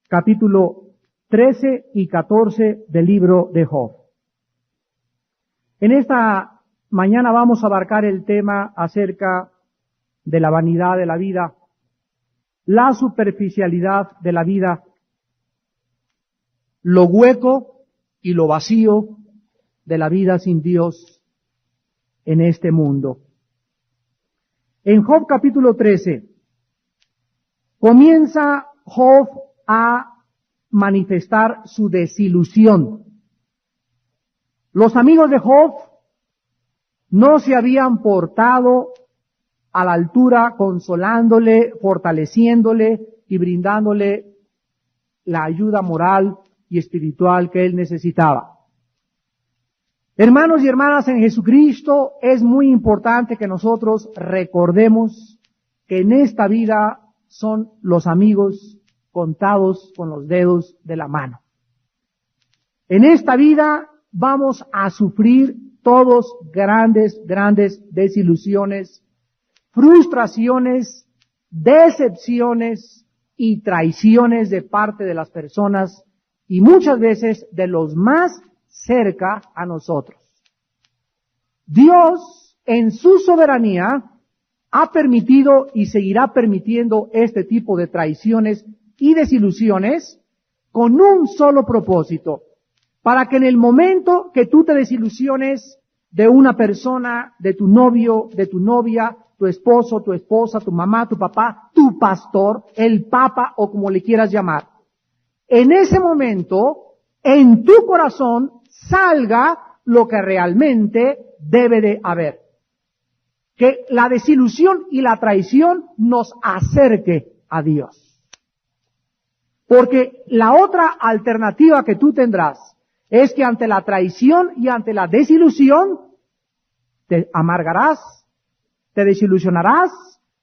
capítulo 13 y 14 del libro de Job. En esta mañana vamos a abarcar el tema acerca de la vanidad de la vida, la superficialidad de la vida, lo hueco y lo vacío de la vida sin Dios en este mundo. En Job capítulo 13, comienza Job a manifestar su desilusión. Los amigos de Job no se habían portado a la altura, consolándole, fortaleciéndole y brindándole la ayuda moral y espiritual que él necesitaba. Hermanos y hermanas en Jesucristo, es muy importante que nosotros recordemos que en esta vida son los amigos contados con los dedos de la mano. En esta vida vamos a sufrir todos grandes desilusiones, frustraciones, decepciones y traiciones de parte de las personas y muchas veces de los más cerca a nosotros. Dios, en su soberanía, ha permitido y seguirá permitiendo este tipo de traiciones y desilusiones con un solo propósito, para que en el momento que tú te desilusiones de una persona, de tu novio, de tu novia, tu esposo, tu esposa, tu mamá, tu papá, tu pastor, el papa o como le quieras llamar, en ese momento, en tu corazón, salga lo que realmente debe de haber. Que la desilusión y la traición nos acerque a Dios. Porque la otra alternativa que tú tendrás es que ante la traición y ante la desilusión te amargarás, te desilusionarás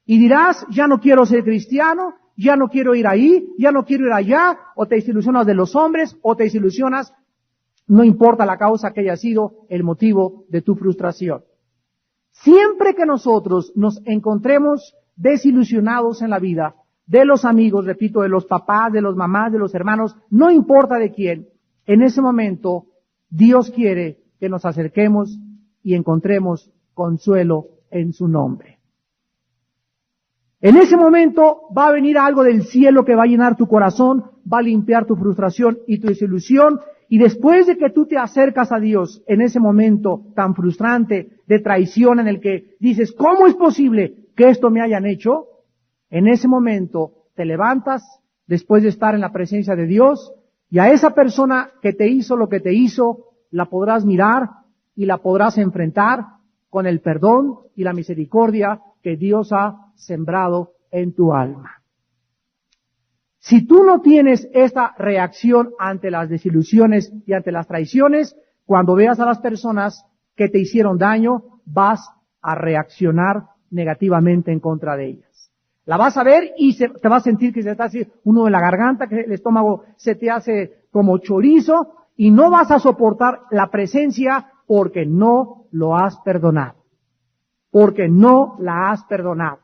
y dirás, ya no quiero ser cristiano, ya no quiero ir ahí, ya no quiero ir allá, o te desilusionas de los hombres, o te desilusionas, no importa la causa que haya sido el motivo de tu frustración. Siempre que nosotros nos encontremos desilusionados en la vida, de los amigos, repito, de los papás, de los mamás, de los hermanos, no importa de quién, en ese momento Dios quiere que nos acerquemos y encontremos consuelo en su nombre. En ese momento va a venir algo del cielo que va a llenar tu corazón, va a limpiar tu frustración y tu desilusión, y después de que tú te acercas a Dios en ese momento tan frustrante de traición en el que dices, ¿cómo es posible que esto me hayan hecho? En ese momento te levantas después de estar en la presencia de Dios y a esa persona que te hizo lo que te hizo, la podrás mirar y la podrás enfrentar con el perdón y la misericordia que Dios ha sembrado en tu alma. Si tú no tienes esta reacción ante las desilusiones y ante las traiciones, cuando veas a las personas que te hicieron daño, vas a reaccionar negativamente en contra de ellas. La vas a ver y te vas a sentir que se te hace un nudo en la garganta, que el estómago se te hace como chorizo y no vas a soportar la presencia porque no lo has perdonado. Porque no la has perdonado.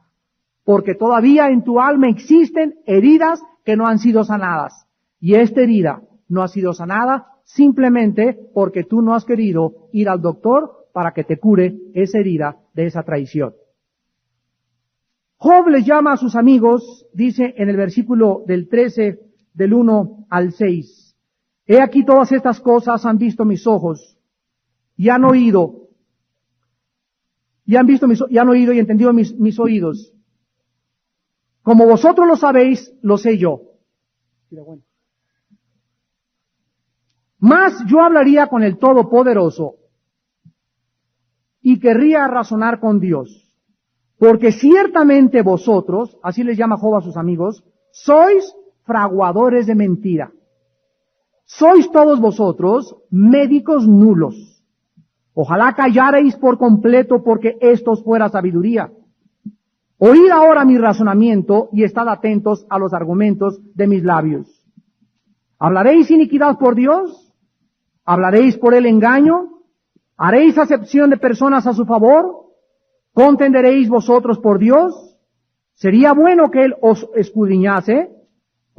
Porque todavía en tu alma existen heridas que no han sido sanadas. Y esta herida no ha sido sanada simplemente porque tú no has querido ir al doctor para que te cure esa herida de esa traición. Job les llama a sus amigos, dice en el versículo del 13, del 1 al 6. He aquí todas estas cosas han visto mis ojos y han oído, y han oído y entendido mis oídos. Como vosotros lo sabéis, lo sé yo. Mas yo hablaría con el Todopoderoso y querría razonar con Dios. Porque ciertamente vosotros, así les llama Job a sus amigos, sois fraguadores de mentira. Sois todos vosotros médicos nulos. Ojalá callareis por completo porque esto os fuera sabiduría. Oíd ahora mi razonamiento y estad atentos a los argumentos de mis labios. ¿Hablaréis iniquidad por Dios? ¿Hablaréis por el engaño? ¿Haréis acepción de personas a su favor? ¿Contenderéis vosotros por Dios? ¿Sería bueno que Él os escudriñase?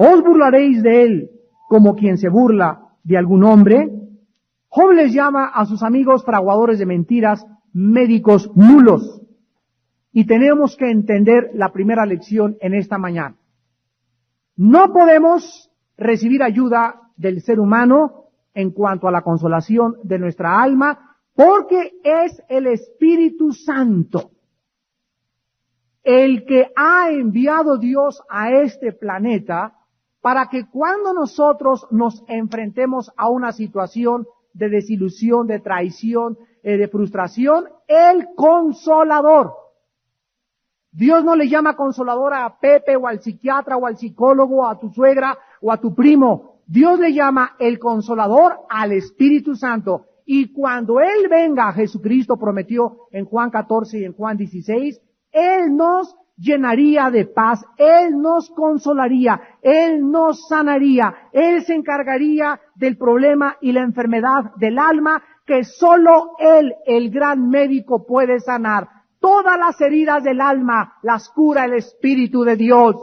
¿Os burlaréis de él como quien se burla de algún hombre? Job les llama a sus amigos fraguadores de mentiras, médicos nulos. Y tenemos que entender la primera lección en esta mañana. No podemos recibir ayuda del ser humano en cuanto a la consolación de nuestra alma, porque es el Espíritu Santo el que ha enviado Dios a este planeta para que cuando nosotros nos enfrentemos a una situación de desilusión, de traición, de frustración, el Consolador. Dios no le llama consolador a Pepe o al psiquiatra o al psicólogo o a tu suegra o a tu primo. Dios le llama el Consolador al Espíritu Santo. Y cuando Él venga, Jesucristo prometió en Juan 14 y en Juan 16, Él nos llenaría de paz, Él nos consolaría, Él nos sanaría, Él se encargaría del problema y la enfermedad del alma que solo Él, el gran médico, puede sanar. Todas las heridas del alma las cura el Espíritu de Dios.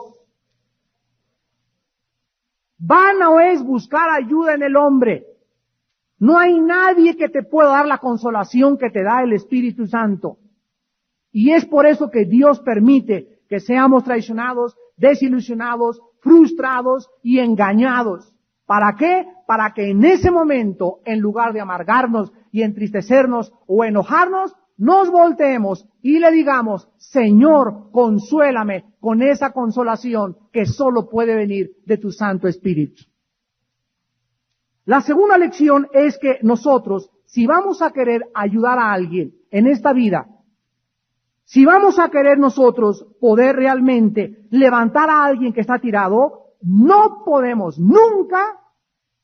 Vano es buscar ayuda en el hombre. No hay nadie que te pueda dar la consolación que te da el Espíritu Santo. Y es por eso que Dios permite que seamos traicionados, desilusionados, frustrados y engañados. ¿Para qué? Para que en ese momento, en lugar de amargarnos y entristecernos o enojarnos, nos volteemos y le digamos, Señor, consuélame con esa consolación que solo puede venir de tu Santo Espíritu. La segunda lección es que nosotros, si vamos a querer ayudar a alguien en esta vida, si vamos a querer nosotros poder realmente levantar a alguien que está tirado, no podemos nunca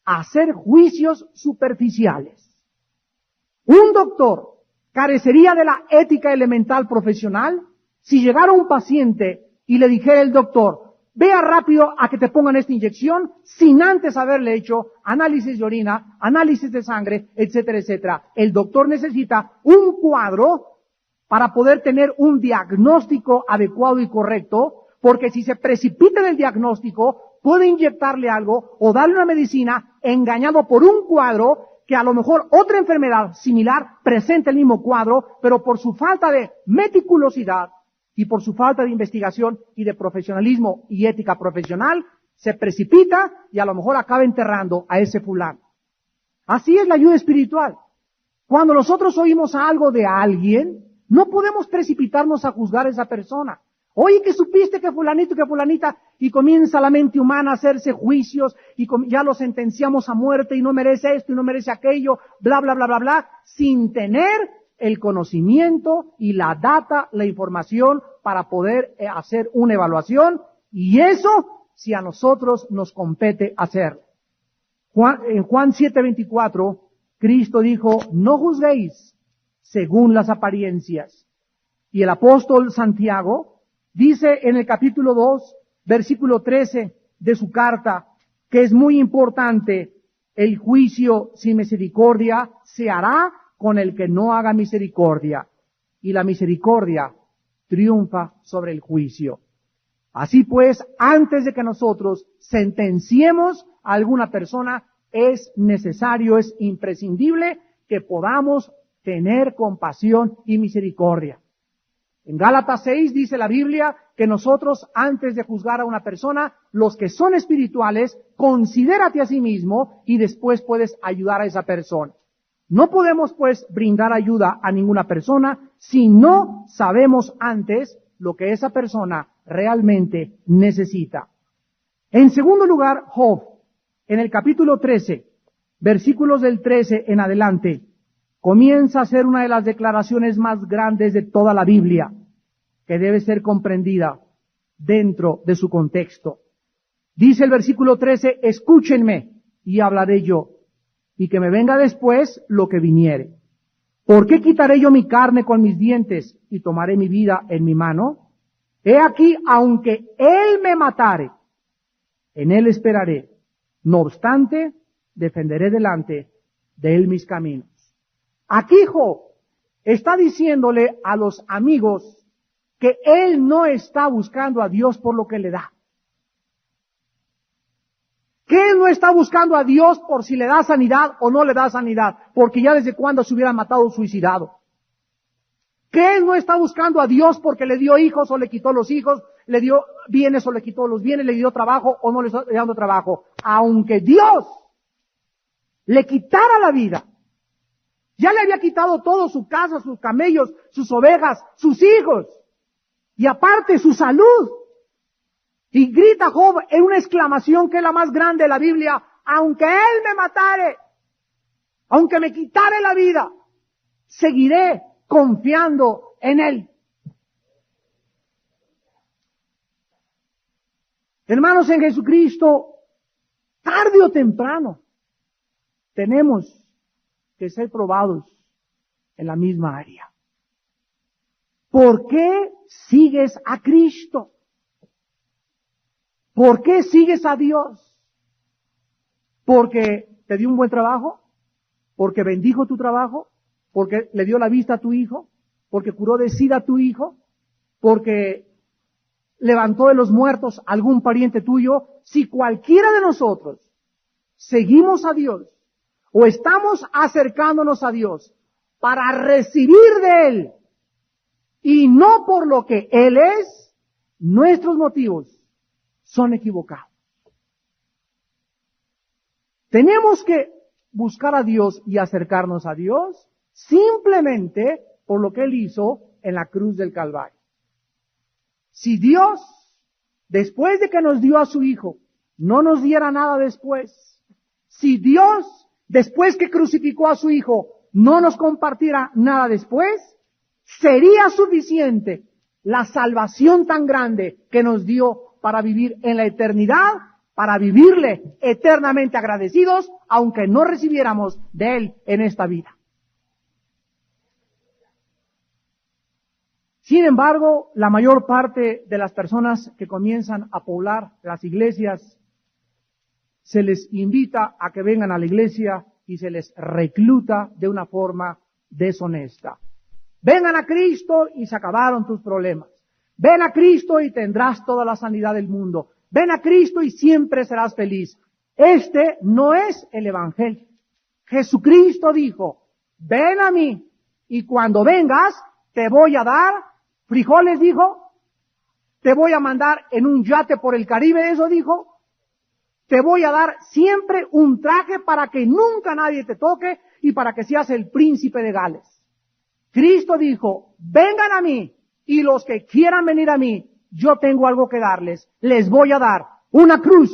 hacer juicios superficiales. Un doctor carecería de la ética elemental profesional si llegara un paciente y le dijera el doctor, vea rápido a que te pongan esta inyección sin antes haberle hecho análisis de orina, análisis de sangre, etcétera, etcétera. El doctor necesita un cuadro para poder tener un diagnóstico adecuado y correcto, porque si se precipita en el diagnóstico, puede inyectarle algo o darle una medicina engañado por un cuadro que a lo mejor otra enfermedad similar presenta el mismo cuadro, pero por su falta de meticulosidad y por su falta de investigación y de profesionalismo y ética profesional, se precipita y a lo mejor acaba enterrando a ese fulano. Así es la ayuda espiritual. Cuando nosotros oímos algo de alguien, no podemos precipitarnos a juzgar a esa persona. Oye, que supiste que fulanito, que fulanita, y comienza la mente humana a hacerse juicios, y ya lo sentenciamos a muerte, y no merece esto, y no merece aquello, bla, bla, bla, bla, bla, sin tener el conocimiento y la data, la información para poder hacer una evaluación, y eso si a nosotros nos compete hacerlo. En Juan 7:24, Cristo dijo, no juzguéis según las apariencias. Y el apóstol Santiago dice en el capítulo 2, versículo 13 de su carta, que es muy importante, el juicio sin misericordia se hará con el que no haga misericordia, y la misericordia triunfa sobre el juicio. Así pues, antes de que nosotros sentenciemos a alguna persona, es necesario, es imprescindible que podamos tener compasión y misericordia. En Gálatas 6 dice la Biblia que nosotros, antes de juzgar a una persona, los que son espirituales, considérate a sí mismo y después puedes ayudar a esa persona. No podemos, pues, brindar ayuda a ninguna persona si no sabemos antes lo que esa persona realmente necesita. En segundo lugar, Job, en el capítulo 13, versículos del 13 en adelante, comienza a ser una de las declaraciones más grandes de toda la Biblia, que debe ser comprendida dentro de su contexto. Dice el versículo 13, escúchenme y hablaré yo, y que me venga después lo que viniere. ¿Por qué quitaré yo mi carne con mis dientes y tomaré mi vida en mi mano? He aquí, aunque Él me matare, en Él esperaré. No obstante, defenderé delante de Él mis caminos. Aquí Job está diciéndole a los amigos que él no está buscando a Dios por lo que le da. ¿Qué no está buscando a Dios por si le da sanidad o no le da sanidad? Porque ya desde cuándo se hubiera matado o suicidado. ¿Qué no está buscando a Dios porque le dio hijos o le quitó los hijos, le dio bienes o le quitó los bienes, le dio trabajo o no le está dando trabajo? Aunque Dios le quitara la vida, ya le había quitado todo, su casa, sus camellos, sus ovejas, sus hijos, y aparte su salud. Y grita Job en una exclamación que es la más grande de la Biblia: aunque Él me matare, aunque me quitare la vida, seguiré confiando en Él. Hermanos en Jesucristo, tarde o temprano, tenemos que ser probados en la misma área. ¿Por qué sigues a Cristo? ¿Por qué sigues a Dios? ¿Porque te dio un buen trabajo? ¿Porque bendijo tu trabajo? ¿Porque le dio la vista a tu hijo? ¿Porque curó de sida a tu hijo? ¿Porque levantó de los muertos algún pariente tuyo? Si cualquiera de nosotros seguimos a Dios o estamos acercándonos a Dios para recibir de Él y no por lo que Él es, nuestros motivos son equivocados. Tenemos que buscar a Dios y acercarnos a Dios simplemente por lo que Él hizo en la cruz del Calvario. Si Dios, después de que nos dio a su Hijo, no nos diera nada después, si Dios, después que crucificó a su Hijo, no nos compartiera nada después, sería suficiente la salvación tan grande que nos dio para vivir en la eternidad, para vivirle eternamente agradecidos, aunque no recibiéramos de Él en esta vida. Sin embargo, la mayor parte de las personas que comienzan a poblar las iglesias, se les invita a que vengan a la iglesia y se les recluta de una forma deshonesta. Vengan a Cristo y se acabaron tus problemas. Ven a Cristo y tendrás toda la sanidad del mundo. Ven a Cristo y siempre serás feliz. Este no es el Evangelio. Jesucristo dijo: ven a mí y cuando vengas te voy a dar frijoles, dijo. Te voy a mandar en un yate por el Caribe, eso dijo. Te voy a dar siempre un traje para que nunca nadie te toque y para que seas el príncipe de Gales. Cristo dijo: vengan a mí y los que quieran venir a mí, yo tengo algo que darles. Les voy a dar una cruz.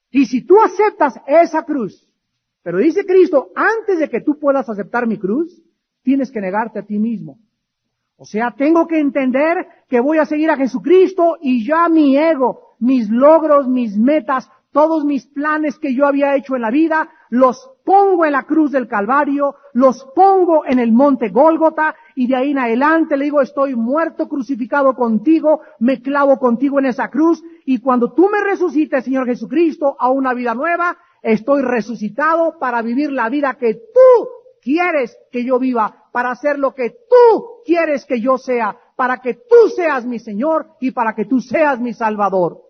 Y si tú aceptas esa cruz, pero dice Cristo, antes de que tú puedas aceptar mi cruz, tienes que negarte a ti mismo. O sea, tengo que entender que voy a seguir a Jesucristo y ya mi ego, mis logros, mis metas, todos mis planes que yo había hecho en la vida, los pongo en la cruz del Calvario, los pongo en el monte Gólgota y de ahí en adelante le digo: estoy muerto, crucificado contigo, me clavo contigo en esa cruz y cuando tú me resucites, Señor Jesucristo, a una vida nueva, estoy resucitado para vivir la vida que tú quieres que yo viva, para hacer lo que tú quieres que yo sea, para que tú seas mi Señor y para que tú seas mi Salvador.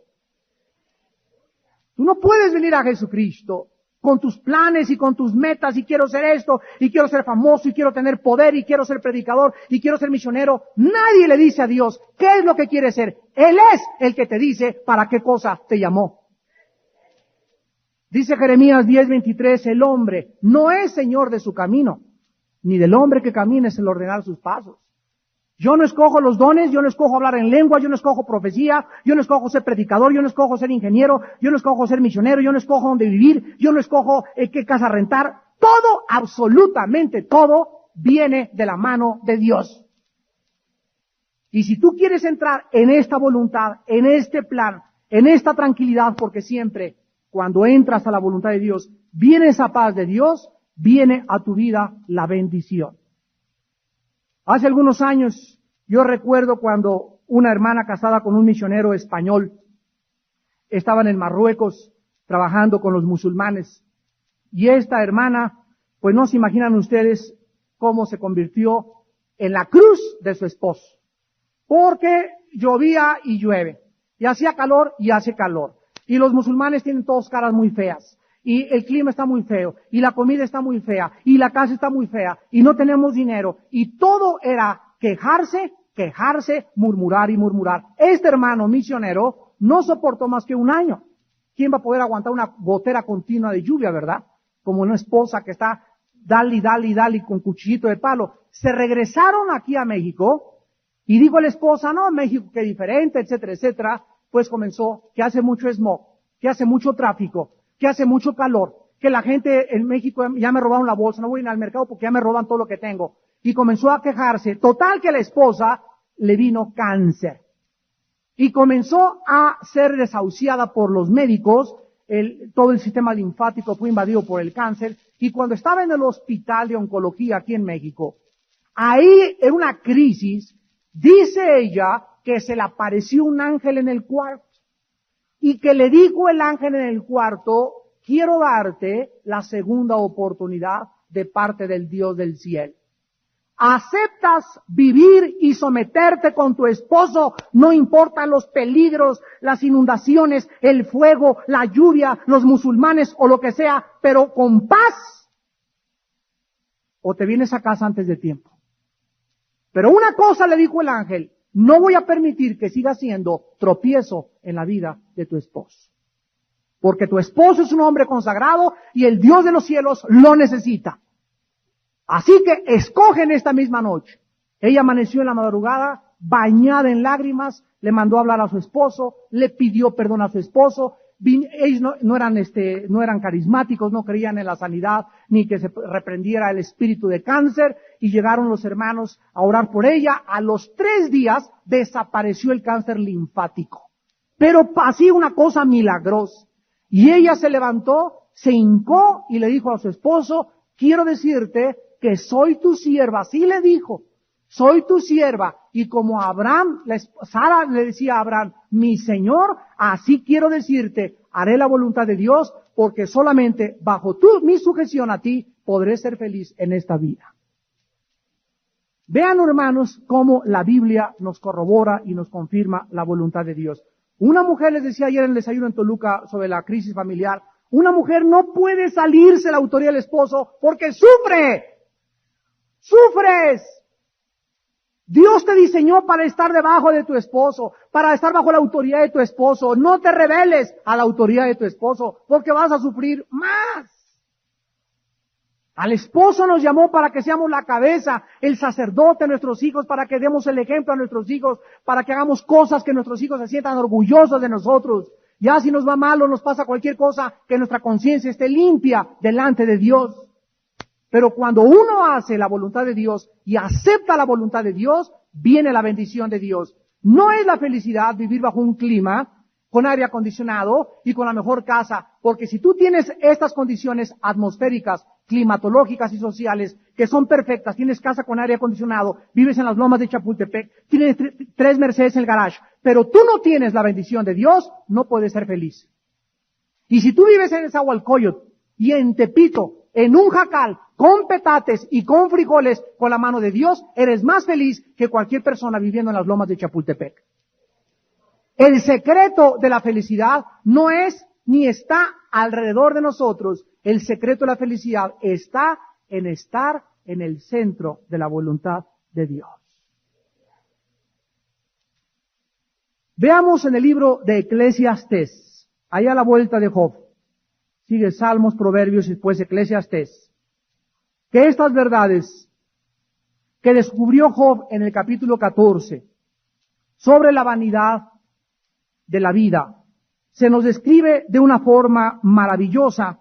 Tú no puedes venir a Jesucristo con tus planes y con tus metas y quiero ser esto y quiero ser famoso y quiero tener poder y quiero ser predicador y quiero ser misionero. Nadie le dice a Dios qué es lo que quiere ser. Él es el que te dice para qué cosa te llamó. Dice Jeremías 10:23, el hombre no es señor de su camino, ni del hombre que camina es el ordenar sus pasos. Yo no escojo los dones, yo no escojo hablar en lengua, yo no escojo profecía, yo no escojo ser predicador, yo no escojo ser ingeniero, yo no escojo ser misionero, yo no escojo dónde vivir, yo no escojo qué casa rentar. Todo, absolutamente todo, viene de la mano de Dios. Y si tú quieres entrar en esta voluntad, en este plan, en esta tranquilidad, porque siempre cuando entras a la voluntad de Dios, viene esa paz de Dios, viene a tu vida la bendición. Hace algunos años, yo recuerdo cuando una hermana casada con un misionero español estaban en Marruecos trabajando con los musulmanes. Y esta hermana, pues no se imaginan ustedes cómo se convirtió en la cruz de su esposo. Porque llovía y llueve. Y hacía calor y hace calor. Y los musulmanes tienen todos caras muy feas. Y el clima está muy feo. Y la comida está muy fea. Y la casa está muy fea. Y no tenemos dinero. Y todo era quejarse, murmurar y murmurar. Este hermano misionero no soportó más que 1 año. ¿Quién va a poder aguantar una gotera continua de lluvia, verdad? Como una esposa que está dale con cuchillito de palo. Se regresaron aquí a México y dijo la esposa, no, México qué diferente, etcétera, etcétera. Pues comenzó que hace mucho smog, que hace mucho tráfico, que hace mucho calor, que la gente en México ya me robaron la bolsa, no voy a ir al mercado porque ya me roban todo lo que tengo. Y comenzó a quejarse. Total que la esposa le vino cáncer. Y comenzó a ser desahuciada por los médicos, todo el sistema linfático fue invadido por el cáncer, y cuando estaba en el hospital de oncología aquí en México, ahí en una crisis, dice ella que se le apareció un ángel en el cuarto, y que le dijo el ángel en el cuarto, quiero darte la segunda oportunidad de parte del Dios del cielo. ¿Aceptas vivir y someterte con tu esposo? No importan los peligros, las inundaciones, el fuego, la lluvia, los musulmanes o lo que sea, pero con paz. ¿O te vienes a casa antes de tiempo? Pero una cosa le dijo el ángel, no voy a permitir que siga siendo tropiezo en la vida de tu esposo. Porque tu esposo es un hombre consagrado y el Dios de los cielos lo necesita. Así que escogen esta misma noche. Ella amaneció en la madrugada, bañada en lágrimas, le mandó a hablar a su esposo, le pidió perdón a su esposo. Ellos no eran carismáticos, no creían en la sanidad, ni que se reprendiera el espíritu de cáncer, y llegaron los hermanos a orar por ella. A los 3 días desapareció el cáncer linfático. Pero así una cosa milagrosa. Y ella se levantó, se hincó y le dijo a su esposo, quiero decirte que soy tu sierva. Así le dijo, soy tu sierva. Y como Sara le decía a Abraham, mi Señor, así quiero decirte, haré la voluntad de Dios, porque solamente bajo mi sujeción a ti podré ser feliz en esta vida. Vean, hermanos, cómo la Biblia nos corrobora y nos confirma la voluntad de Dios. Una mujer, les decía ayer en el desayuno en Toluca sobre la crisis familiar, una mujer no puede salirse de la autoridad del esposo porque sufre. ¡Sufres! Dios te diseñó para estar debajo de tu esposo, para estar bajo la autoridad de tu esposo. No te rebeles a la autoridad de tu esposo, porque vas a sufrir más. Al esposo nos llamó para que seamos la cabeza, el sacerdote de nuestros hijos, para que demos el ejemplo a nuestros hijos, para que hagamos cosas que nuestros hijos se sientan orgullosos de nosotros. Ya si nos va mal o nos pasa cualquier cosa, que nuestra conciencia esté limpia delante de Dios. Pero cuando uno hace la voluntad de Dios y acepta la voluntad de Dios, viene la bendición de Dios. No es la felicidad vivir bajo un clima con aire acondicionado y con la mejor casa, porque si tú tienes estas condiciones atmosféricas, climatológicas y sociales que son perfectas, tienes casa con aire acondicionado, vives en las lomas de Chapultepec, tienes 3 Mercedes en el garage, pero tú no tienes la bendición de Dios, no puedes ser feliz. Y si tú vives en Nezahualcóyotl y en Tepito, en un jacal, con petates y con frijoles, con la mano de Dios, eres más feliz que cualquier persona viviendo en las lomas de Chapultepec. El secreto de la felicidad no es ni está alrededor de nosotros. El secreto de la felicidad está en estar en el centro de la voluntad de Dios. Veamos en el libro de Eclesiastés, allá a la vuelta de Job. Sigue Salmos, Proverbios y después Eclesiastés. Que estas verdades que descubrió Job en el capítulo 14 sobre la vanidad de la vida se nos describe de una forma maravillosa,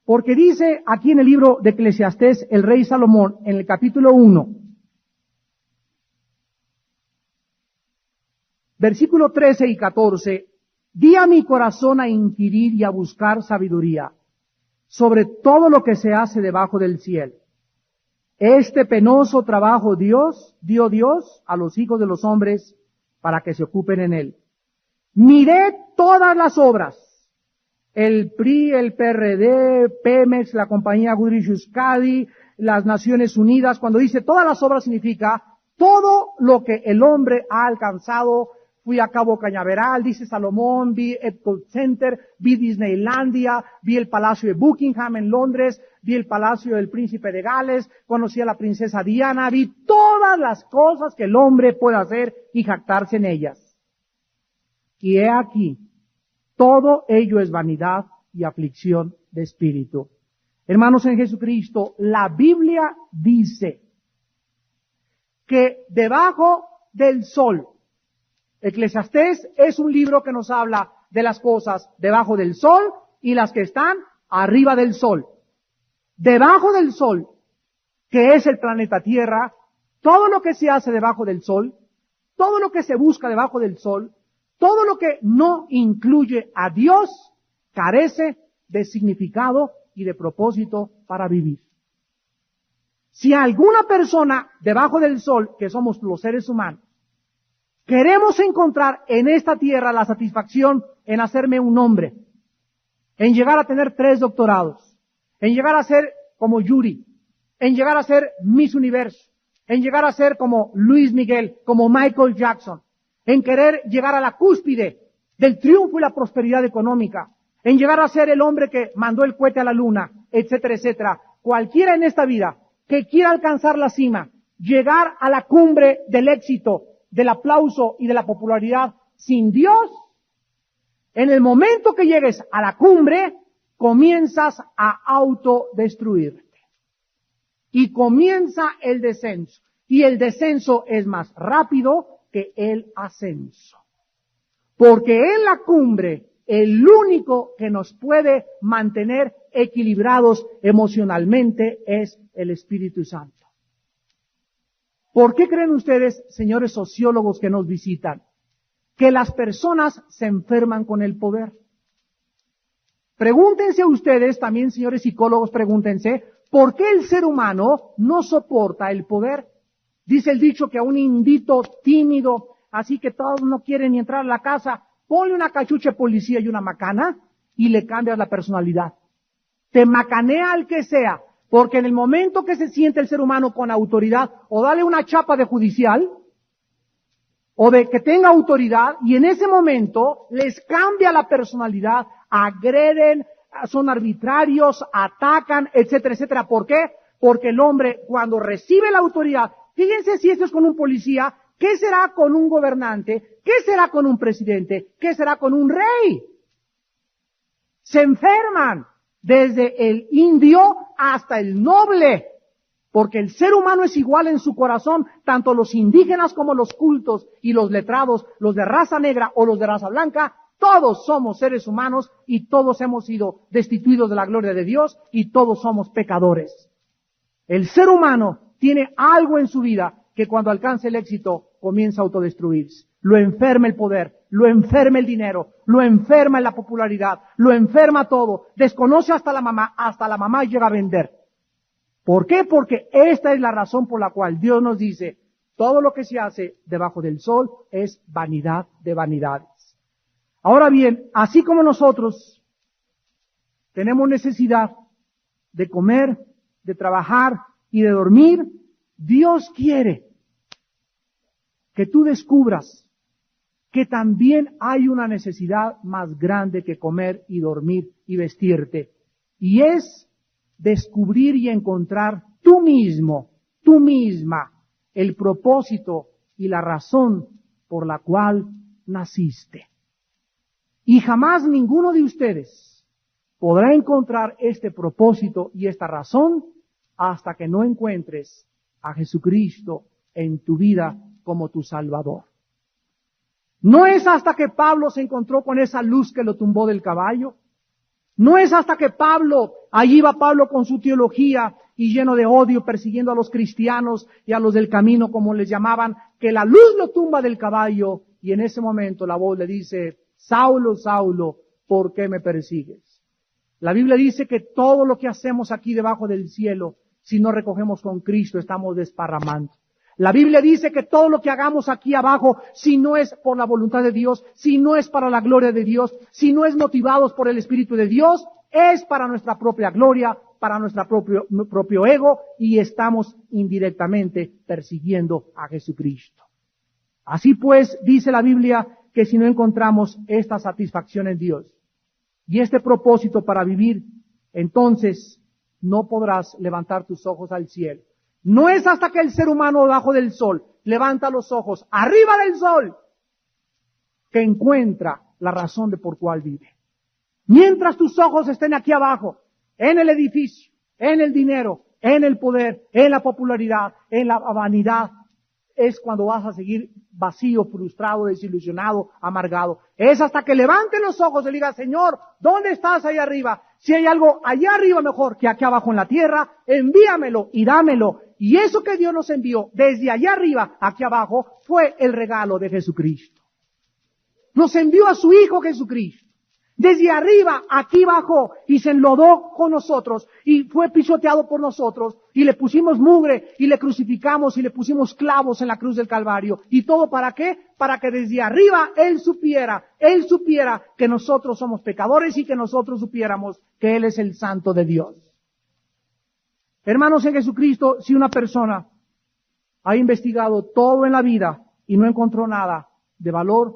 porque dice aquí en el libro de Eclesiastés el rey Salomón en el capítulo 1, versículo 13 y 14, di a mi corazón a inquirir y a buscar sabiduría sobre todo lo que se hace debajo del cielo. Este penoso trabajo dio Dios a los hijos de los hombres para que se ocupen en él. Miré todas las obras, el PRI, el PRD, Pemex, la compañía Goodrich-Euskadi, las Naciones Unidas. Cuando dice todas las obras significa todo lo que el hombre ha alcanzado, fui a Cabo Cañaveral, dice Salomón, vi Epcot Center, vi Disneylandia, vi el Palacio de Buckingham en Londres, vi el Palacio del Príncipe de Gales, conocí a la princesa Diana, vi todas las cosas que el hombre puede hacer y jactarse en ellas. Y he aquí, todo ello es vanidad y aflicción de espíritu. Hermanos en Jesucristo, la Biblia dice que debajo del sol, Eclesiastés es un libro que nos habla de las cosas debajo del sol y las que están arriba del sol. Debajo del sol, que es el planeta Tierra, todo lo que se hace debajo del sol, todo lo que se busca debajo del sol, todo lo que no incluye a Dios, carece de significado y de propósito para vivir. Si alguna persona debajo del sol, que somos los seres humanos, queremos encontrar en esta tierra la satisfacción en hacerme un hombre, en llegar a tener 3 doctorados, en llegar a ser como Yuri, en llegar a ser Miss Universo, en llegar a ser como Luis Miguel, como Michael Jackson, en querer llegar a la cúspide del triunfo y la prosperidad económica, en llegar a ser el hombre que mandó el cohete a la luna, etcétera, etcétera. Cualquiera en esta vida que quiera alcanzar la cima, llegar a la cumbre del éxito, del aplauso y de la popularidad sin Dios, en el momento que llegues a la cumbre, comienzas a autodestruirte. Y comienza el descenso. Y el descenso es más rápido que el ascenso. Porque en la cumbre, el único que nos puede mantener equilibrados emocionalmente es el Espíritu Santo. ¿Por qué creen ustedes, señores sociólogos que nos visitan, que las personas se enferman con el poder? Pregúntense ustedes, también señores psicólogos, pregúntense, ¿por qué el ser humano no soporta el poder? Dice el dicho que a un indito tímido, así que todos no quieren ni entrar a la casa, ponle una cachucha de policía y una macana y le cambias la personalidad. Te macanea al que sea, porque en el momento que se siente el ser humano con autoridad, o dale una chapa de judicial, o de que tenga autoridad, y en ese momento les cambia la personalidad, agreden, son arbitrarios, atacan, etcétera, etcétera. ¿Por qué? Porque el hombre, cuando recibe la autoridad, fíjense si esto es con un policía, ¿qué será con un gobernante? ¿Qué será con un presidente? ¿Qué será con un rey? Se enferman, desde el indio hasta el noble, porque el ser humano es igual en su corazón, tanto los indígenas como los cultos y los letrados, los de raza negra o los de raza blanca, todos somos seres humanos y todos hemos sido destituidos de la gloria de Dios y todos somos pecadores. El ser humano tiene algo en su vida que cuando alcanza el éxito comienza a autodestruirse. Lo enferma el poder, lo enferma el dinero, lo enferma la popularidad, lo enferma todo, desconoce hasta la mamá llega a vender. ¿Por qué? Porque esta es la razón por la cual Dios nos dice, todo lo que se hace debajo del sol es vanidad de vanidades. Ahora bien, así como nosotros tenemos necesidad de comer, de trabajar y de dormir, Dios quiere que tú descubras que también hay una necesidad más grande que comer y dormir y vestirte. Y es descubrir y encontrar tú mismo, tú misma, el propósito y la razón por la cual naciste. Y jamás ninguno de ustedes podrá encontrar este propósito y esta razón hasta que no encuentres a Jesucristo en tu vida como tu Salvador. No es hasta que Pablo se encontró con esa luz que lo tumbó del caballo. No es hasta que allí va Pablo con su teología y lleno de odio, persiguiendo a los cristianos y a los del camino, como les llamaban, que la luz lo tumba del caballo y en ese momento la voz le dice, Saulo, Saulo, ¿por qué me persigues? La Biblia dice que todo lo que hacemos aquí debajo del cielo, si no recogemos con Cristo, estamos desparramando. La Biblia dice que todo lo que hagamos aquí abajo, si no es por la voluntad de Dios, si no es para la gloria de Dios, si no es motivados por el Espíritu de Dios, es para nuestra propia gloria, para nuestro propio ego, y estamos indirectamente persiguiendo a Jesucristo. Así pues, dice la Biblia que si no encontramos esta satisfacción en Dios y este propósito para vivir, entonces no podrás levantar tus ojos al cielo. No es hasta que el ser humano debajo del sol levanta los ojos arriba del sol que encuentra la razón de por cuál vive. Mientras tus ojos estén aquí abajo, en el edificio, en el dinero, en el poder, en la popularidad, en la vanidad, es cuando vas a seguir vacío, frustrado, desilusionado, amargado. Es hasta que levante los ojos y le diga, Señor, ¿dónde estás ahí arriba? Si hay algo allá arriba mejor que aquí abajo en la tierra, envíamelo y dámelo. Y eso que Dios nos envió desde allá arriba, aquí abajo, fue el regalo de Jesucristo. Nos envió a su Hijo Jesucristo. Desde arriba, aquí bajó y se enlodó con nosotros y fue pisoteado por nosotros y le pusimos mugre y le crucificamos y le pusimos clavos en la cruz del Calvario. ¿Y todo para qué? Para que desde arriba Él supiera que nosotros somos pecadores y que nosotros supiéramos que Él es el Santo de Dios. Hermanos en Jesucristo, si una persona ha investigado todo en la vida y no encontró nada de valor,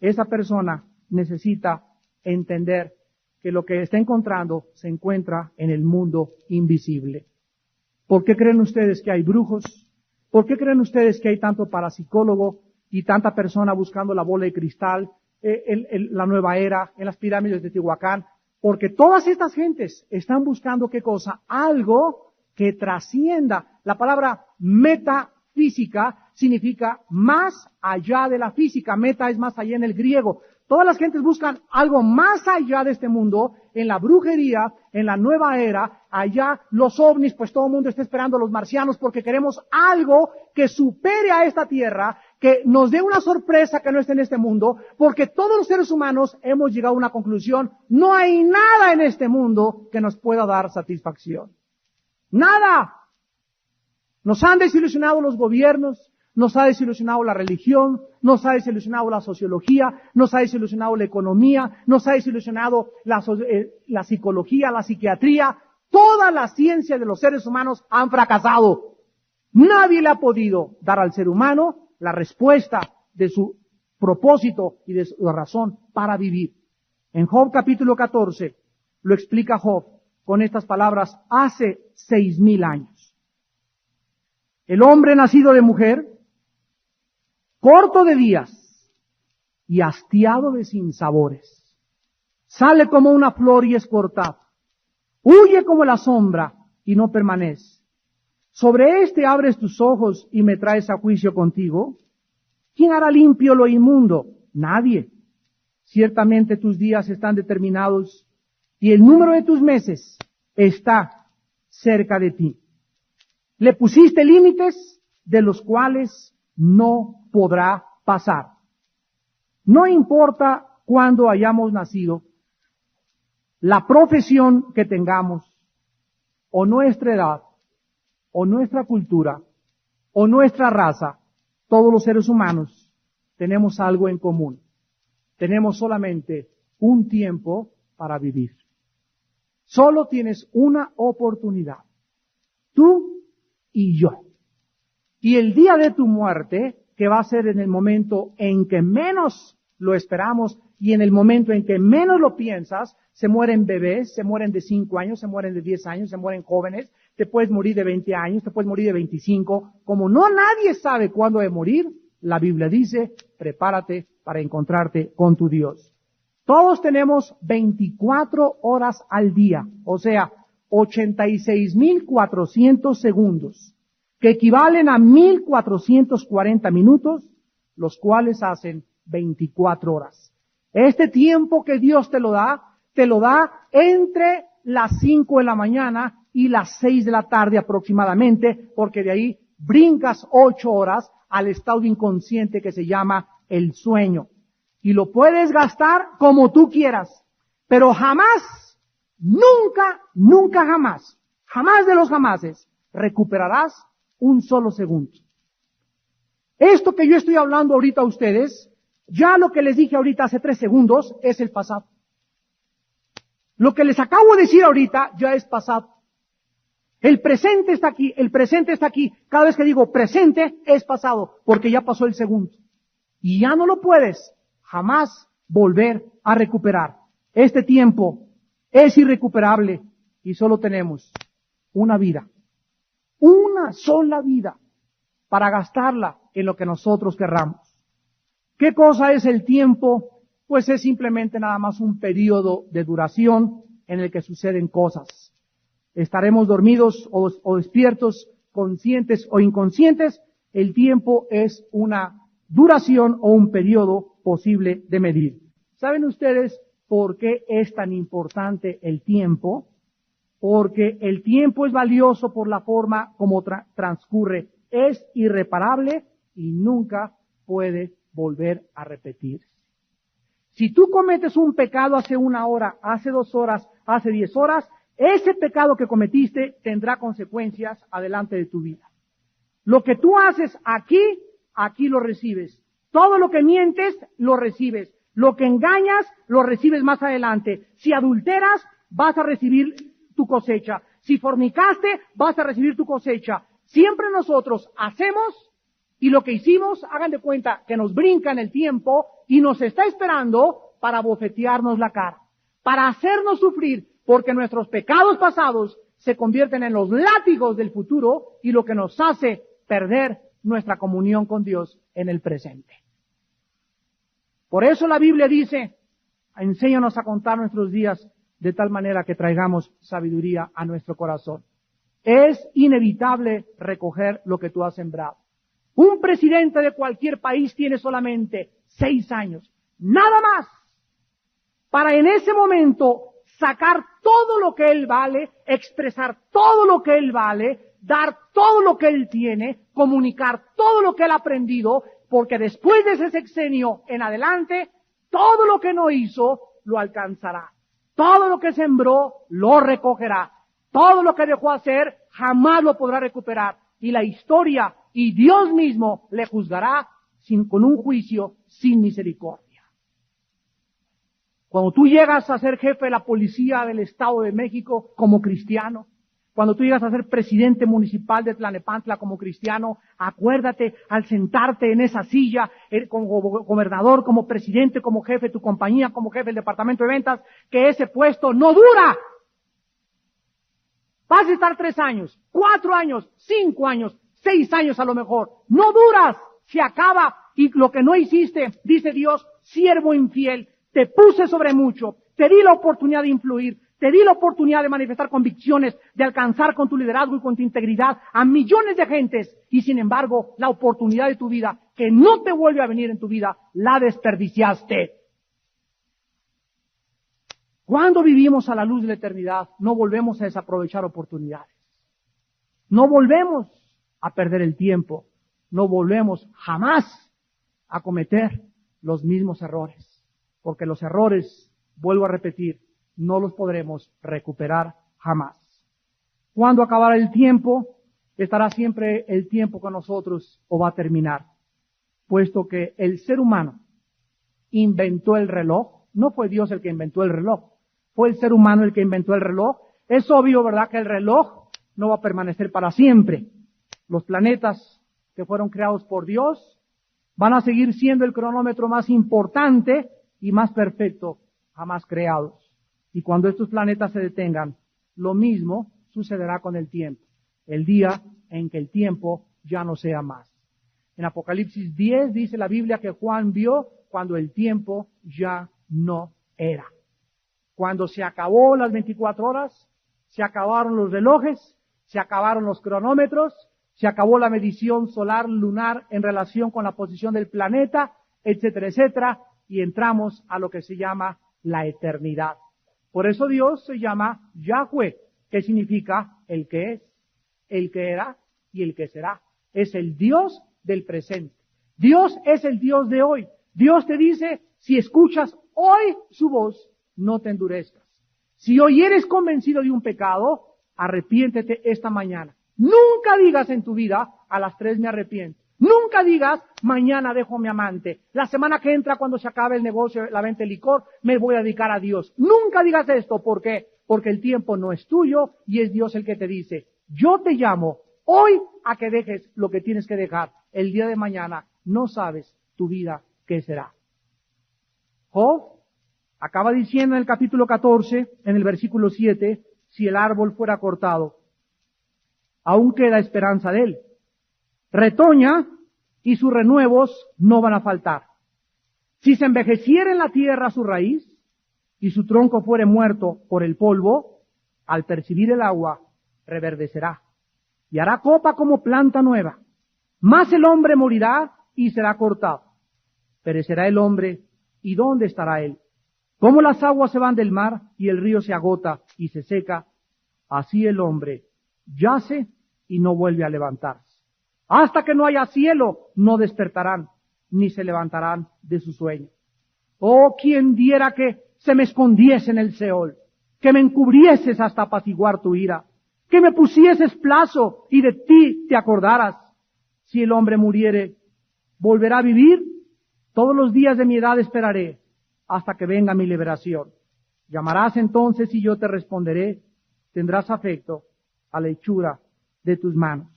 esa persona necesita entender que lo que está encontrando se encuentra en el mundo invisible. ¿Por qué creen ustedes que hay brujos? ¿Por qué creen ustedes que hay tanto parapsicólogo y tanta persona buscando la bola de cristal, la nueva era, en las pirámides de Teotihuacán? Porque todas estas gentes están buscando ¿qué cosa? Algo que trascienda. La palabra metafísica significa más allá de la física. Meta es más allá en el griego. Todas las gentes buscan algo más allá de este mundo, en la brujería, en la nueva era, allá los ovnis, pues todo el mundo está esperando a los marcianos porque queremos algo que supere a esta tierra, que nos dé una sorpresa que no esté en este mundo, porque todos los seres humanos hemos llegado a una conclusión: no hay nada en este mundo que nos pueda dar satisfacción. ¡Nada! Nos han desilusionado los gobiernos, nos ha desilusionado la religión, nos ha desilusionado la sociología, nos ha desilusionado la economía, nos ha desilusionado la psicología, la psiquiatría. Toda la ciencia de los seres humanos han fracasado. Nadie le ha podido dar al ser humano la respuesta de su propósito y de su razón para vivir. En Job capítulo 14 lo explica Job con estas palabras hace 6,000 años. El hombre nacido de mujer, corto de días y hastiado de sinsabores, sale como una flor y es cortado, huye como la sombra y no permanece. Sobre este abres tus ojos y me traes a juicio contigo. ¿Quién hará limpio lo inmundo? Nadie. Ciertamente tus días están determinados y el número de tus meses está cerca de ti. Le pusiste límites de los cuales no podrá pasar. No importa cuándo hayamos nacido, la profesión que tengamos, o nuestra edad, o nuestra cultura, o nuestra raza, todos los seres humanos tenemos algo en común. Tenemos solamente un tiempo para vivir. Solo tienes una oportunidad. Tú y yo. Y el día de tu muerte, que va a ser en el momento en que menos lo esperamos y en el momento en que menos lo piensas, se mueren bebés, se mueren de 5 años, se mueren de 10 años, se mueren jóvenes, te puedes morir de 20 años, te puedes morir de 25. Como no nadie sabe cuándo de morir, la Biblia dice, prepárate para encontrarte con tu Dios. Todos tenemos 24 horas al día, o sea, 86,400 segundos, que equivalen a 1,440 minutos, los cuales hacen 24 horas. Este tiempo que Dios te lo da entre las 5 de la mañana y las 6 de la tarde aproximadamente, porque de ahí brincas 8 horas al estado inconsciente que se llama el sueño. Y lo puedes gastar como tú quieras, pero jamás, nunca jamás de los jamases, recuperarás un solo segundo. Esto que yo estoy hablando ahorita a ustedes, ya lo que les dije ahorita hace 3 segundos, es el pasado. Lo que les acabo de decir ahorita ya es pasado. El presente está aquí. Cada vez que digo presente es pasado, porque ya pasó el segundo. Y ya no lo puedes jamás volver a recuperar. Este tiempo es irrecuperable y solo tenemos una vida, una sola vida para gastarla en lo que nosotros querramos. ¿Qué cosa es el tiempo? Pues es simplemente nada más un periodo de duración en el que suceden cosas. Estaremos dormidos o despiertos, conscientes o inconscientes. El tiempo es una duración o un periodo posible de medir. ¿Saben ustedes por qué es tan importante el tiempo? Porque el tiempo es valioso por la forma como transcurre. Es irreparable y nunca puede volver a repetirse. Si tú cometes un pecado hace 1 hora, hace 2 horas, hace 10 horas, ese pecado que cometiste tendrá consecuencias adelante de tu vida. Lo que tú haces aquí, aquí lo recibes. Todo lo que mientes, lo recibes. Lo que engañas, lo recibes más adelante. Si adulteras, vas a recibir tu cosecha. Si fornicaste, vas a recibir tu cosecha. Siempre nosotros hacemos y lo que hicimos, hagan de cuenta que nos brinca en el tiempo y nos está esperando para bofetearnos la cara, para hacernos sufrir, porque nuestros pecados pasados se convierten en los látigos del futuro y lo que nos hace perder nuestra comunión con Dios en el presente. Por eso la Biblia dice, enséñanos a contar nuestros días de tal manera que traigamos sabiduría a nuestro corazón. Es inevitable recoger lo que tú has sembrado. Un presidente de cualquier país tiene solamente 6 años, nada más, para en ese momento sacar todo lo que él vale, expresar todo lo que él vale, dar todo lo que él tiene, comunicar todo lo que él ha aprendido, porque después de ese sexenio en adelante, todo lo que no hizo lo alcanzará. Todo lo que sembró lo recogerá. Todo lo que dejó hacer jamás lo podrá recuperar. Y la historia y Dios mismo le juzgará con un juicio sin misericordia. Cuando tú llegas a ser jefe de la policía del Estado de México como cristiano, cuando tú llegas a ser presidente municipal de Tlalnepantla como cristiano, acuérdate al sentarte en esa silla, como gobernador, como presidente, como jefe de tu compañía, como jefe del departamento de ventas, que ese puesto no dura. Vas a estar 3 años, 4 años, 5 años, 6 años a lo mejor. No duras, se acaba. Y lo que no hiciste, dice Dios, siervo infiel, te puse sobre mucho, te di la oportunidad de influir, te di la oportunidad de manifestar convicciones, de alcanzar con tu liderazgo y con tu integridad a millones de gentes, y sin embargo, la oportunidad de tu vida, que no te vuelve a venir en tu vida, la desperdiciaste. Cuando vivimos a la luz de la eternidad, no volvemos a desaprovechar oportunidades. No volvemos a perder el tiempo. No volvemos jamás a cometer los mismos errores. Porque los errores, vuelvo a repetir, no los podremos recuperar jamás. Cuando acabará el tiempo, estará siempre el tiempo con nosotros o va a terminar. Puesto que el ser humano inventó el reloj, no fue Dios el que inventó el reloj, fue el ser humano el que inventó el reloj. Es obvio, ¿verdad?, que el reloj no va a permanecer para siempre. Los planetas que fueron creados por Dios van a seguir siendo el cronómetro más importante y más perfecto jamás creados. Y cuando estos planetas se detengan, lo mismo sucederá con el tiempo. El día en que el tiempo ya no sea más. En Apocalipsis 10 dice la Biblia que Juan vio cuando el tiempo ya no era. Cuando se acabó las 24 horas, se acabaron los relojes, se acabaron los cronómetros, se acabó la medición solar, lunar en relación con la posición del planeta, etcétera, etcétera, y entramos a lo que se llama la eternidad. Por eso Dios se llama Yahweh, que significa el que es, el que era y el que será. Es el Dios del presente. Dios es el Dios de hoy. Dios te dice, si escuchas hoy su voz, no te endurezcas. Si hoy eres convencido de un pecado, arrepiéntete esta mañana. Nunca digas en tu vida, a las 3 me arrepiento. Nunca digas, mañana dejo a mi amante. La semana que entra, cuando se acabe el negocio, la venta de licor, me voy a dedicar a Dios. Nunca digas esto. ¿Por qué? Porque el tiempo no es tuyo y es Dios el que te dice, yo te llamo hoy a que dejes lo que tienes que dejar. El día de mañana no sabes tu vida qué será. Job acaba diciendo en el capítulo 14, en el versículo 7, si el árbol fuera cortado, aún queda esperanza de él. Retoña y sus renuevos no van a faltar. Si se envejeciera en la tierra su raíz y su tronco fuere muerto por el polvo, al percibir el agua reverdecerá y hará copa como planta nueva. Mas el hombre morirá y será cortado. Perecerá el hombre, ¿y dónde estará él? Como las aguas se van del mar y el río se agota y se seca, así el hombre yace y no vuelve a levantarse. Hasta que no haya cielo, no despertarán, ni se levantarán de su sueño. Oh, quien diera que se me escondiese en el Seol, que me encubrieses hasta apaciguar tu ira, que me pusieses plazo y de ti te acordaras. Si el hombre muriere, ¿volverá a vivir? Todos los días de mi edad esperaré hasta que venga mi liberación. Llamarás entonces y yo te responderé. Tendrás afecto a la hechura de tus manos.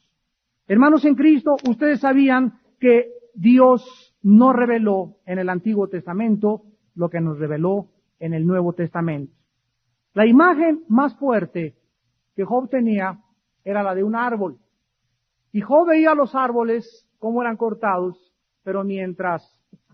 Hermanos en Cristo, ustedes sabían que Dios no reveló en el Antiguo Testamento lo que nos reveló en el Nuevo Testamento. La imagen más fuerte que Job tenía era la de un árbol. Y Job veía los árboles cómo eran cortados, pero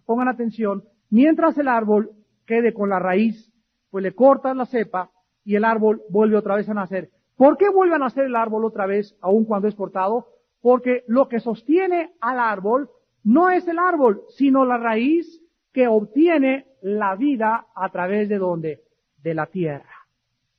pongan atención, mientras el árbol quede con la raíz, pues le cortan la cepa y el árbol vuelve otra vez a nacer. ¿Por qué vuelve a nacer el árbol otra vez, aun cuando es cortado? Porque lo que sostiene al árbol no es el árbol, sino la raíz que obtiene la vida a través de ¿dónde? De la tierra.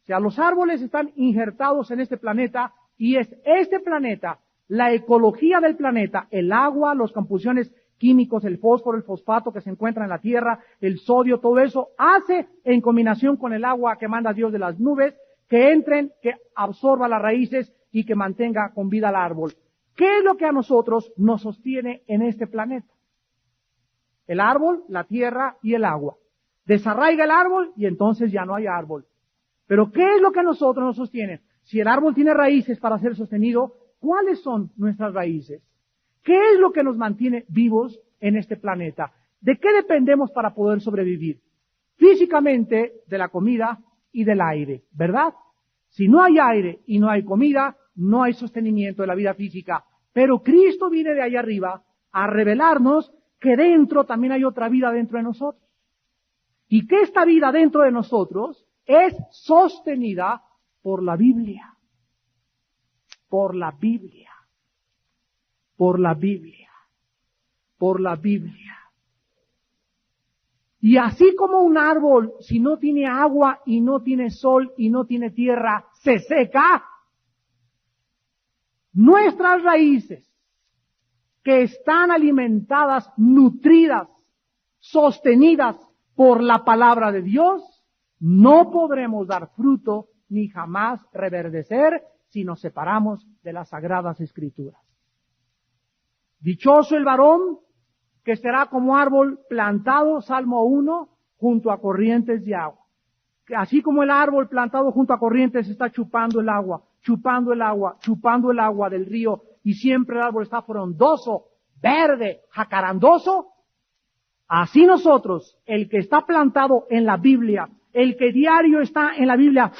O sea, los árboles están injertados en este planeta y es este planeta, la ecología del planeta, el agua, los composiciones químicos, el fósforo, el fosfato que se encuentran en la tierra, el sodio, todo eso hace en combinación con el agua que manda Dios de las nubes, que entren, que absorba las raíces y que mantenga con vida al árbol. ¿Qué es lo que a nosotros nos sostiene en este planeta? El árbol, la tierra y el agua. Desarraiga el árbol y entonces ya no hay árbol. Pero ¿qué es lo que a nosotros nos sostiene? Si el árbol tiene raíces para ser sostenido, ¿cuáles son nuestras raíces? ¿Qué es lo que nos mantiene vivos en este planeta? ¿De qué dependemos para poder sobrevivir? Físicamente, de la comida y del aire, ¿verdad? Si no hay aire y no hay comida, no hay sostenimiento de la vida física. Pero Cristo viene de allá arriba a revelarnos que dentro también hay otra vida dentro de nosotros. Y que esta vida dentro de nosotros es sostenida por la Biblia. Por la Biblia. Por la Biblia. Por la Biblia. Y así como un árbol, si no tiene agua y no tiene sol y no tiene tierra, se seca, nuestras raíces, que están alimentadas, nutridas, sostenidas por la palabra de Dios, no podremos dar fruto ni jamás reverdecer si nos separamos de las sagradas escrituras. Dichoso el varón que será como árbol plantado, Salmo 1, junto a corrientes de agua. Así como el árbol plantado junto a corrientes está chupando el agua, chupando el agua, chupando el agua del río, y siempre el árbol está frondoso, verde, jacarandoso. Así nosotros, el que está plantado en la Biblia, el que diario está en la Biblia,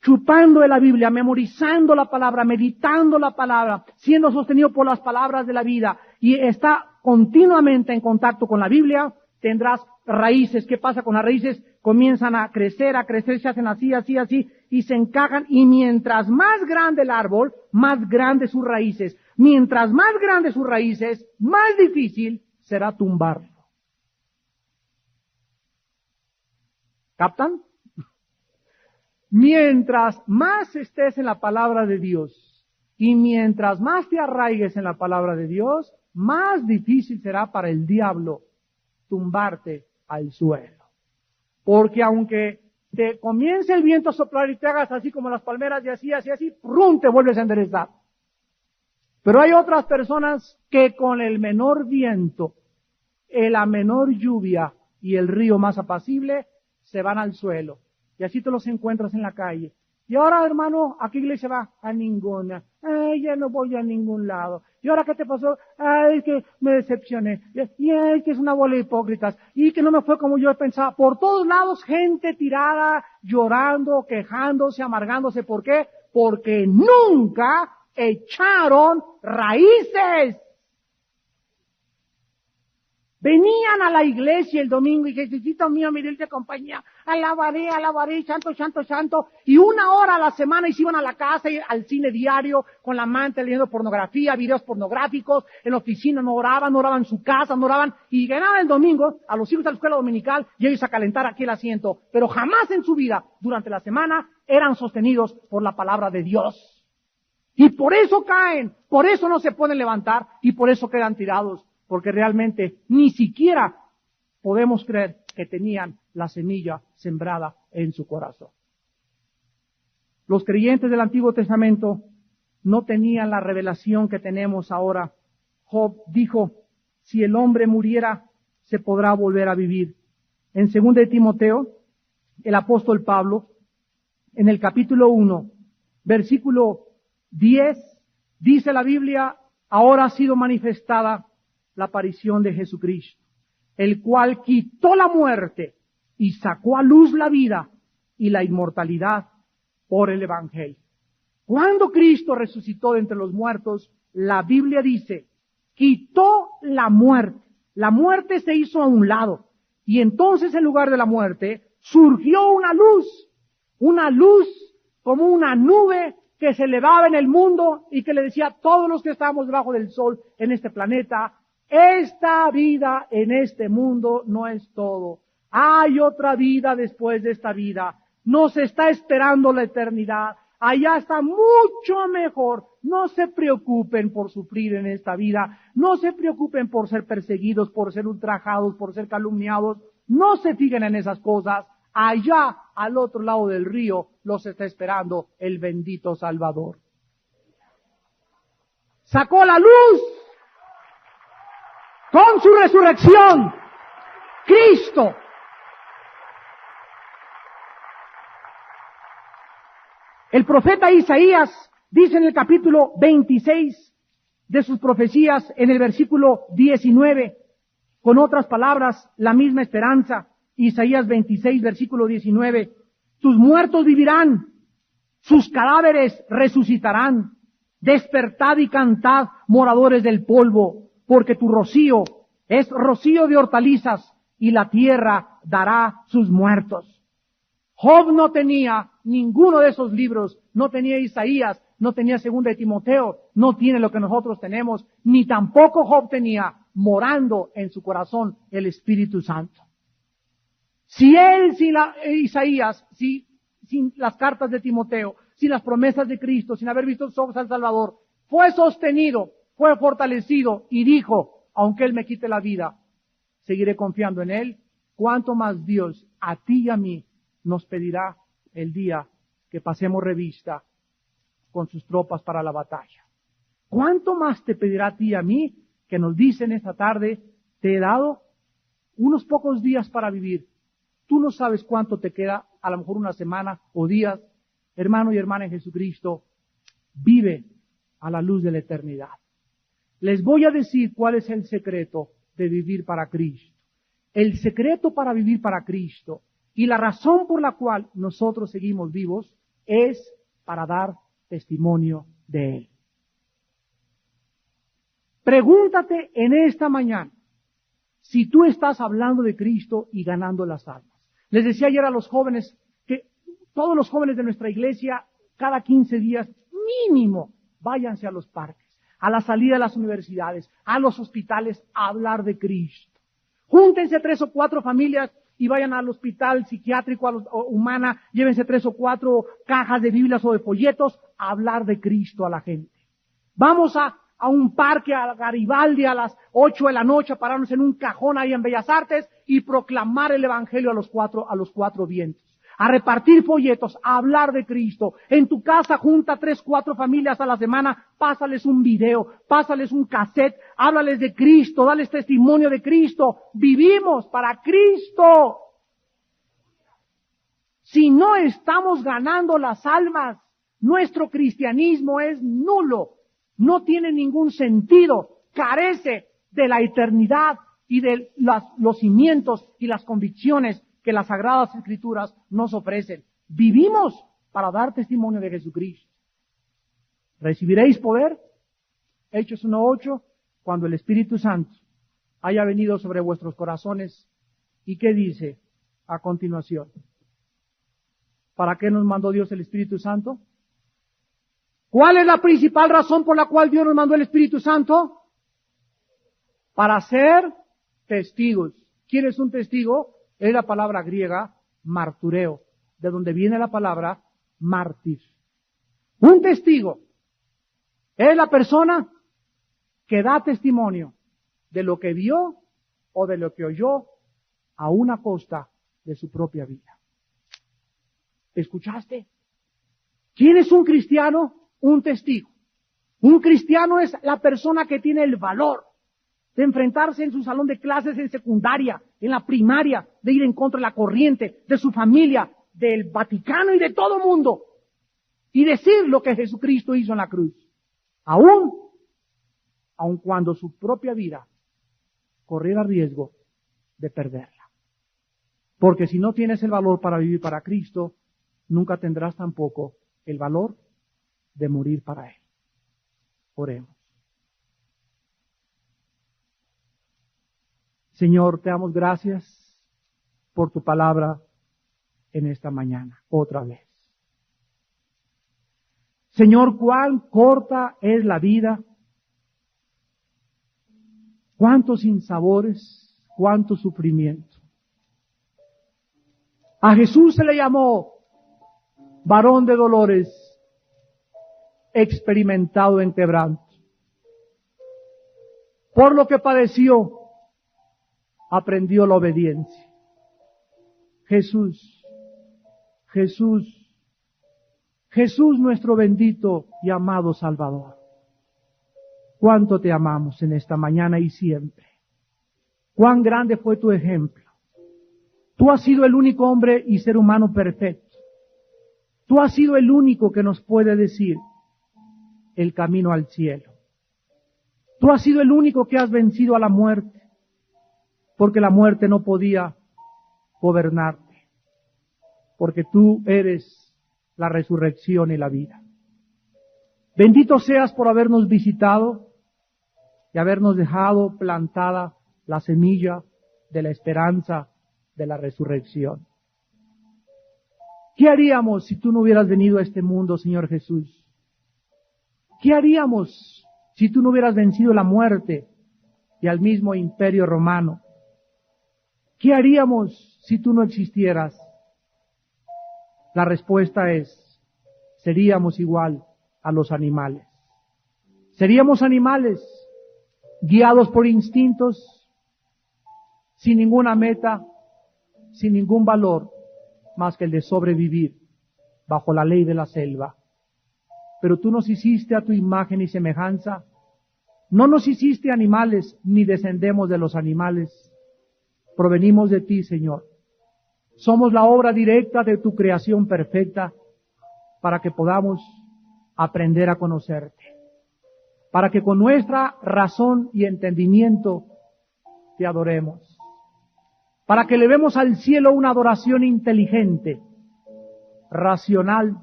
chupando de la Biblia, memorizando la palabra, meditando la palabra, siendo sostenido por las palabras de la vida, y está continuamente en contacto con la Biblia, tendrás raíces. ¿Qué pasa con las raíces? Comienzan a crecer, se hacen así, y se encajan, y mientras más grande el árbol, más grandes sus raíces. Mientras más grandes sus raíces, más difícil será tumbarlo. ¿Captan? Mientras más estés en la palabra de Dios y mientras más te arraigues en la palabra de Dios, más difícil será para el diablo tumbarte al suelo. Porque aunque te comience el viento a soplar y te hagas así como las palmeras y así, ¡prum!, te vuelves a enderezar. Pero hay otras personas que con el menor viento, la menor lluvia y el río más apacible, se van al suelo. Y así te los encuentras en la calle. Y ahora, hermano, ¿a qué iglesia va? A ninguna. ay, ya no voy a ningún lado. ¿Y ahora qué te pasó? Ay, es que me decepcioné. Y ay, que es una bola de hipócritas. Y que no me fue como yo pensaba. Por todos lados, gente tirada, llorando, quejándose, amargándose. ¿Por qué? Porque nunca echaron raíces. Venían a la iglesia el domingo y Jesucito mío, mi dulce compañía, alabaré, santo, santo, santo. Y 1 hora a la semana y se iban a la casa y al cine diario con la amante leyendo pornografía, videos pornográficos. En la oficina no oraban en su casa, no oraban. Y llegaban el domingo a los hijos a la escuela dominical y ellos a calentar aquí el asiento. Pero jamás en su vida, durante la semana, eran sostenidos por la palabra de Dios. Y por eso caen, por eso no se pueden levantar y por eso quedan tirados. Porque realmente ni siquiera podemos creer que tenían la semilla sembrada en su corazón. Los creyentes del Antiguo Testamento no tenían la revelación que tenemos ahora. Job dijo, si el hombre muriera, se podrá volver a vivir. En 2 de Timoteo, el apóstol Pablo, en el capítulo 1, versículo 10, dice la Biblia, ahora ha sido manifestada la aparición de Jesucristo, el cual quitó la muerte y sacó a luz la vida y la inmortalidad por el Evangelio. Cuando Cristo resucitó de entre los muertos, la Biblia dice, quitó la muerte se hizo a un lado, y entonces en lugar de la muerte surgió una luz como una nube que se elevaba en el mundo y que le decía a todos los que estábamos debajo del sol en este planeta, esta vida en este mundo no es todo. Hay otra vida después de esta vida. Nos está esperando la eternidad. Allá está mucho mejor. No se preocupen por sufrir en esta vida. No se preocupen por ser perseguidos, por ser ultrajados, por ser calumniados. No se fijen en esas cosas. Allá, al otro lado del río, los está esperando el bendito Salvador. Sacó la luz con su resurrección, Cristo. El profeta Isaías dice en el capítulo 26 de sus profecías, en el versículo 19, con otras palabras, la misma esperanza. Isaías 26, versículo 19, tus muertos vivirán, sus cadáveres resucitarán. Despertad y cantad, moradores del polvo, porque tu rocío es rocío de hortalizas y la tierra dará sus muertos. Job no tenía ninguno de esos libros, no tenía Isaías, no tenía 2 de Timoteo, no tiene lo que nosotros tenemos, ni tampoco Job tenía morando en su corazón el Espíritu Santo. Si él, sin Isaías, sin las cartas de Timoteo, sin las promesas de Cristo, sin haber visto sus ojos al Salvador, fue sostenido, fue fortalecido y dijo, aunque Él me quite la vida, seguiré confiando en Él, cuánto más Dios a ti y a mí nos pedirá el día que pasemos revista con sus tropas para la batalla. ¿Cuánto más te pedirá a ti y a mí que nos dicen esta tarde, te he dado unos pocos días para vivir? Tú no sabes cuánto te queda, a lo mejor una semana o días. Hermano y hermana en Jesucristo, vive a la luz de la eternidad. Les voy a decir cuál es el secreto de vivir para Cristo. El secreto para vivir para Cristo y la razón por la cual nosotros seguimos vivos es para dar testimonio de Él. Pregúntate en esta mañana si tú estás hablando de Cristo y ganando las almas. Les decía ayer a los jóvenes que todos los jóvenes de nuestra iglesia, cada 15 días mínimo, váyanse a los parques, a la salida de las universidades, a los hospitales, a hablar de Cristo. Júntense 3 o 4 familias y vayan al hospital psiquiátrico, o Humana, llévense 3 o 4 cajas de Biblias o de folletos a hablar de Cristo a la gente. Vamos a un parque, a Garibaldi, a las 8 de la noche, a pararnos en un cajón ahí en Bellas Artes y proclamar el Evangelio a los cuatro vientos. A repartir folletos, a hablar de Cristo. En tu casa junta 3, 4 familias a la semana, pásales un video, pásales un cassette, háblales de Cristo, dales testimonio de Cristo. Vivimos para Cristo. Si no estamos ganando las almas, nuestro cristianismo es nulo. no tiene ningún sentido, carece de la eternidad y de los cimientos y las convicciones que las Sagradas Escrituras nos ofrecen. Vivimos para dar testimonio de Jesucristo. ¿Recibiréis poder? Hechos 1:8, cuando el Espíritu Santo haya venido sobre vuestros corazones. ¿Y qué dice a continuación? ¿Para qué nos mandó Dios el Espíritu Santo? ¿Cuál es la principal razón por la cual Dios nos mandó el Espíritu Santo? Para ser testigos. ¿Quién es un testigo? Es la palabra griega martureo, de donde viene la palabra mártir. Un testigo es la persona que da testimonio de lo que vio o de lo que oyó a una costa de su propia vida. ¿Escuchaste? ¿Quién es un cristiano? Un testigo. Un cristiano es la persona que tiene el valor de enfrentarse en su salón de clases en secundaria, en la primaria, de ir en contra de la corriente, de su familia, del Vaticano y de todo mundo, y decir lo que Jesucristo hizo en la cruz, aun cuando su propia vida corriera riesgo de perderla. Porque si no tienes el valor para vivir para Cristo, nunca tendrás tampoco el valor de morir para Él. Oremos. Señor, te damos gracias por tu palabra en esta mañana, otra vez. Señor, cuán corta es la vida, cuántos sinsabores, cuánto sufrimiento. A Jesús se le llamó varón de dolores, experimentado en quebranto. Por lo que padeció, aprendió la obediencia. Jesús, nuestro bendito y amado Salvador. Cuánto te amamos en esta mañana y siempre. Cuán grande fue tu ejemplo. Tú has sido el único hombre y ser humano perfecto. Tú has sido el único que nos puede decir el camino al cielo. Tú has sido el único que has vencido a la muerte, porque la muerte no podía gobernarte, porque tú eres la resurrección y la vida. Bendito seas por habernos visitado y habernos dejado plantada la semilla de la esperanza de la resurrección. ¿Qué haríamos si tú no hubieras venido a este mundo, Señor Jesús? ¿Qué haríamos si tú no hubieras vencido la muerte y al mismo imperio romano? ¿Qué haríamos si tú no existieras? La respuesta es, seríamos igual a los animales. Seríamos animales guiados por instintos, sin ninguna meta, sin ningún valor más que el de sobrevivir bajo la ley de la selva. Pero tú nos hiciste a tu imagen y semejanza. No nos hiciste animales, ni descendemos de los animales. Provenimos de ti, Señor. Somos la obra directa de tu creación perfecta para que podamos aprender a conocerte. Para que con nuestra razón y entendimiento te adoremos. Para que elevemos al cielo una adoración inteligente, racional,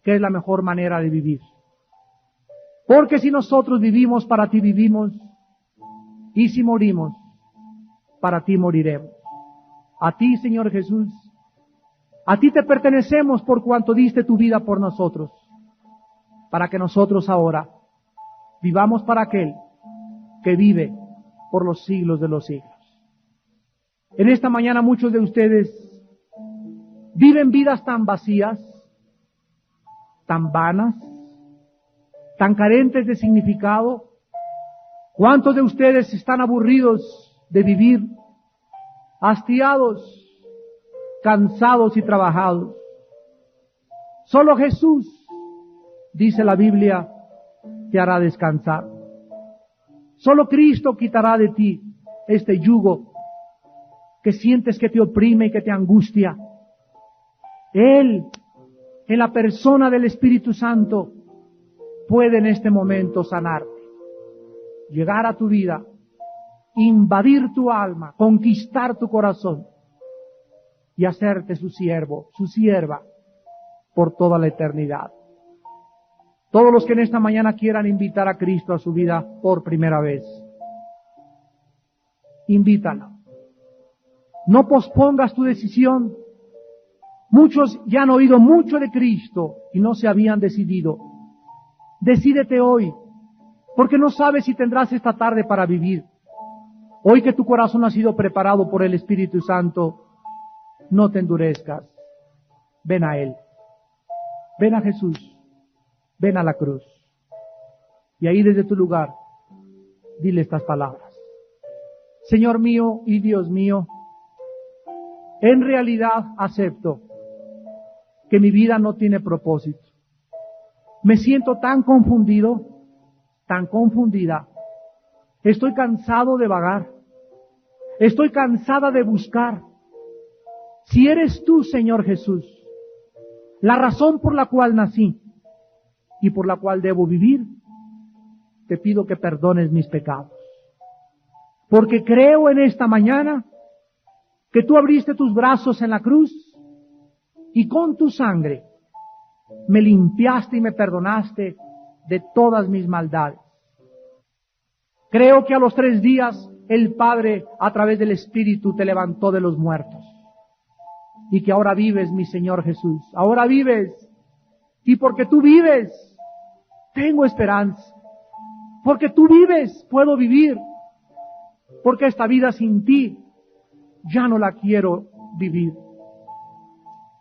que es la mejor manera de vivir. Porque si nosotros vivimos, para ti vivimos, y si morimos, para ti moriremos. A ti, Señor Jesús, a ti te pertenecemos por cuanto diste tu vida por nosotros, para que nosotros ahora vivamos para aquel que vive por los siglos de los siglos. En esta mañana muchos de ustedes viven vidas tan vacías, tan vanas, tan carentes de significado. ¿Cuántos de ustedes están aburridos de vivir, hastiados, cansados y trabajados? Solo Jesús, dice la Biblia, te hará descansar. Solo Cristo quitará de ti este yugo que sientes que te oprime y que te angustia. Él, en la persona del Espíritu Santo, puede en este momento sanarte, llegar a tu vida, invadir tu alma, conquistar tu corazón y hacerte su siervo, su sierva por toda la eternidad. Todos los que en esta mañana quieran invitar a Cristo a su vida por primera vez, invítalo. No pospongas tu decisión. Muchos ya han oído mucho de Cristo y no se habían decidido. Decídete hoy, porque no sabes si tendrás esta tarde para vivir. Hoy que tu corazón ha sido preparado por el Espíritu Santo, no te endurezcas. Ven a Él. Ven a Jesús. Ven a la cruz. Y ahí desde tu lugar, dile estas palabras. Señor mío y Dios mío, en realidad acepto que mi vida no tiene propósito. Me siento tan confundido, tan confundida. Estoy cansado de vagar. Estoy cansada de buscar. Si eres tú, Señor Jesús, la razón por la cual nací y por la cual debo vivir, te pido que perdones mis pecados. Porque creo en esta mañana que tú abriste tus brazos en la cruz y con tu sangre me limpiaste y me perdonaste de todas mis maldades. Creo que a los 3 días el Padre, a través del Espíritu, te levantó de los muertos. Y que ahora vives, mi Señor Jesús. Ahora vives. Y porque tú vives, tengo esperanza. Porque tú vives, puedo vivir. Porque esta vida sin ti, ya no la quiero vivir.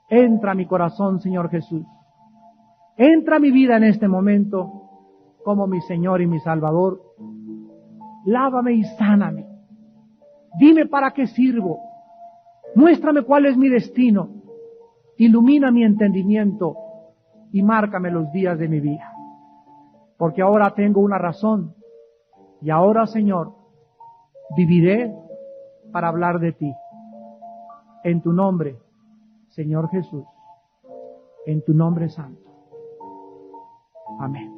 Entra a mi corazón, Señor Jesús. Entra a mi vida en este momento como mi Señor y mi Salvador. Lávame y sáname. Dime para qué sirvo. Muéstrame cuál es mi destino. Ilumina mi entendimiento y márcame los días de mi vida. Porque ahora tengo una razón. Y ahora, Señor, viviré para hablar de ti. En tu nombre, Señor Jesús. En tu nombre santo. Amén.